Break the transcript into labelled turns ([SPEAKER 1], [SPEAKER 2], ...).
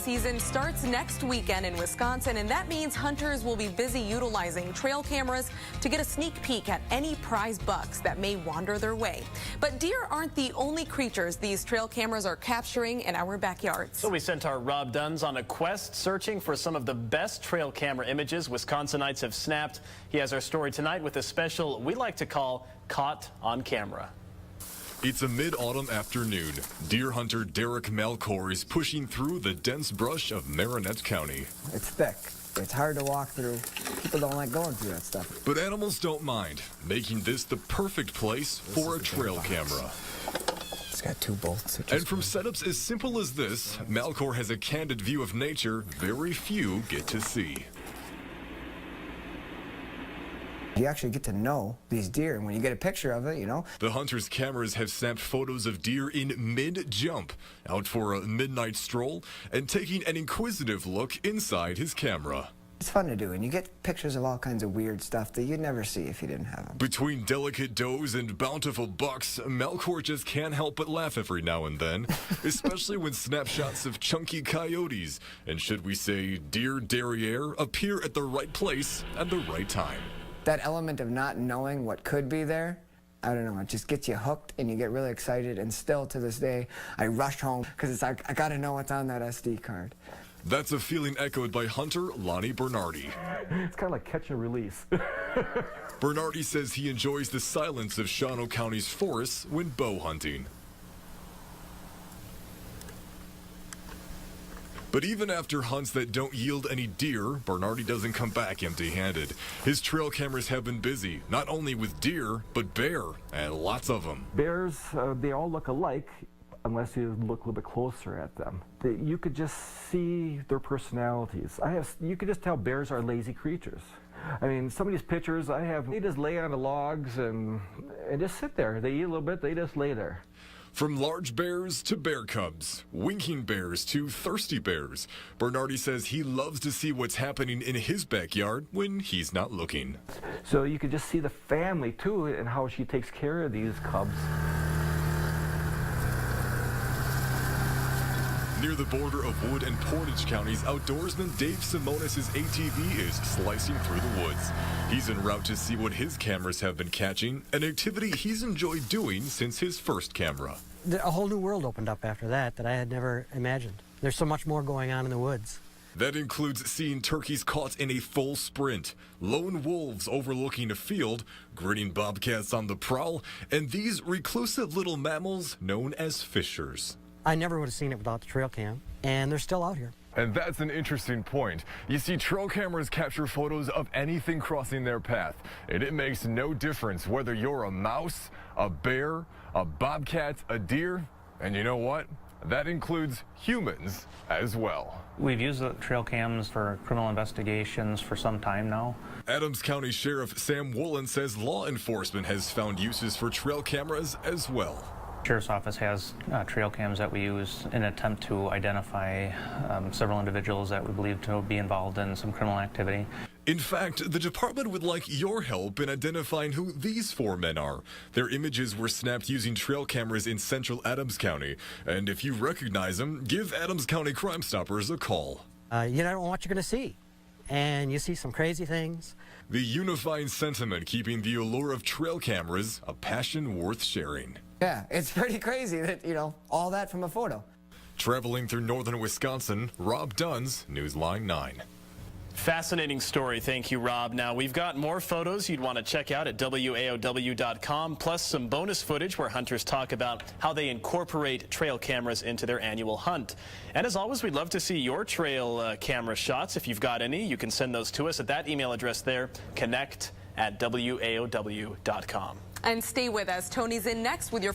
[SPEAKER 1] season starts next weekend in Wisconsin, and that means hunters will be busy utilizing trail cameras to get a sneak peek at any prize bucks that may wander their way. But deer aren't the only creatures these trail cameras are capturing in our backyards.
[SPEAKER 2] So we sent our Rob Duns on a quest searching for some of the best trail camera images Wisconsinites have snapped. He has our story tonight with a special we like to call Caught on Camera.
[SPEAKER 3] It's a mid-autumn afternoon. Deer hunter Derek Malcor is pushing through the dense brush of Marinette County.
[SPEAKER 4] It's thick. It's hard to walk through. People don't like going through that stuff.
[SPEAKER 3] But animals don't mind, making this the perfect place for a trail camera.
[SPEAKER 4] It's got 2 bolts.
[SPEAKER 3] And from setups as simple as this, Malcor has a candid view of nature very few get to see.
[SPEAKER 4] You actually get to know these deer, and when you get a picture of it, you know.
[SPEAKER 3] The hunter's cameras have snapped photos of deer in mid-jump, out for a midnight stroll, and taking an inquisitive look inside his camera.
[SPEAKER 4] It's fun to do, and you get pictures of all kinds of weird stuff that you'd never see if you didn't have them.
[SPEAKER 3] Between delicate does and bountiful bucks, Malcor just can't help but laugh every now and then, especially when snapshots of chunky coyotes, and should we say deer derriere, appear at the right place at the right time.
[SPEAKER 4] That element of not knowing what could be there, I don't know, it just gets you hooked and you get really excited, and still to this day, I rush home because it's like, I gotta know what's on that SD card.
[SPEAKER 3] That's a feeling echoed by hunter Lonnie Bernardi.
[SPEAKER 5] It's kind of like catch and release.
[SPEAKER 3] Bernardi says he enjoys the silence of Shawano County's forests when bow hunting. But even after hunts that don't yield any deer, Bernardi doesn't come back empty-handed. His trail cameras have been busy, not only with deer, but bear, and lots of them.
[SPEAKER 5] Bears, they all look alike, unless you look a little bit closer at them. You could just see their personalities. You could just tell bears are lazy creatures. I mean, some of these pictures I have, they just lay on the logs and just sit there. They eat a little bit, they just lay there.
[SPEAKER 3] From large bears to bear cubs, winking bears to thirsty bears, Bernardi says he loves to see what's happening in his backyard when he's not looking.
[SPEAKER 5] So you could just see the family too, and how she takes care of these cubs.
[SPEAKER 3] Near the border of Wood and Portage counties, outdoorsman Dave Simonis' ATV is slicing through the woods. He's en route to see what his cameras have been catching, an activity he's enjoyed doing since his first camera.
[SPEAKER 6] A whole new world opened up after that I had never imagined. There's so much more going on in the woods.
[SPEAKER 3] That includes seeing turkeys caught in a full sprint, lone wolves overlooking a field, grinning bobcats on the prowl, and these reclusive little mammals known as fishers.
[SPEAKER 6] I never would have seen it without the trail cam, and they're still out here.
[SPEAKER 7] And that's an interesting point. You see, trail cameras capture photos of anything crossing their path, and it makes no difference whether you're a mouse, a bear, a bobcat, a deer, and you know what? That includes humans as well.
[SPEAKER 8] We've used the trail cams for criminal investigations for some time now.
[SPEAKER 3] Adams County Sheriff Sam Woolen says law enforcement has found uses for trail cameras as well.
[SPEAKER 8] Sheriff's Office has trail cams that we use in an attempt to identify several individuals that we believe to be involved in some criminal activity.
[SPEAKER 3] In fact, the department would like your help in identifying who these 4 men are. Their images were snapped using trail cameras in central Adams County. And if you recognize them, give Adams County Crime Stoppers a call.
[SPEAKER 6] You don't know what you're going to see, and you see some crazy things.
[SPEAKER 3] The unifying sentiment keeping the allure of trail cameras a passion worth sharing.
[SPEAKER 4] Yeah, it's pretty crazy that, you know, all that from a photo.
[SPEAKER 3] Traveling through northern Wisconsin, Rob Duns, Newsline 9.
[SPEAKER 2] Fascinating story. Thank you, Rob. Now, we've got more photos you'd want to check out at WAOW.com, plus some bonus footage where hunters talk about how they incorporate trail cameras into their annual hunt. And as always, we'd love to see your trail camera shots. If you've got any, you can send those to us at that email address there, connect@WAOW.com.
[SPEAKER 1] And stay with us. Tony's in next with your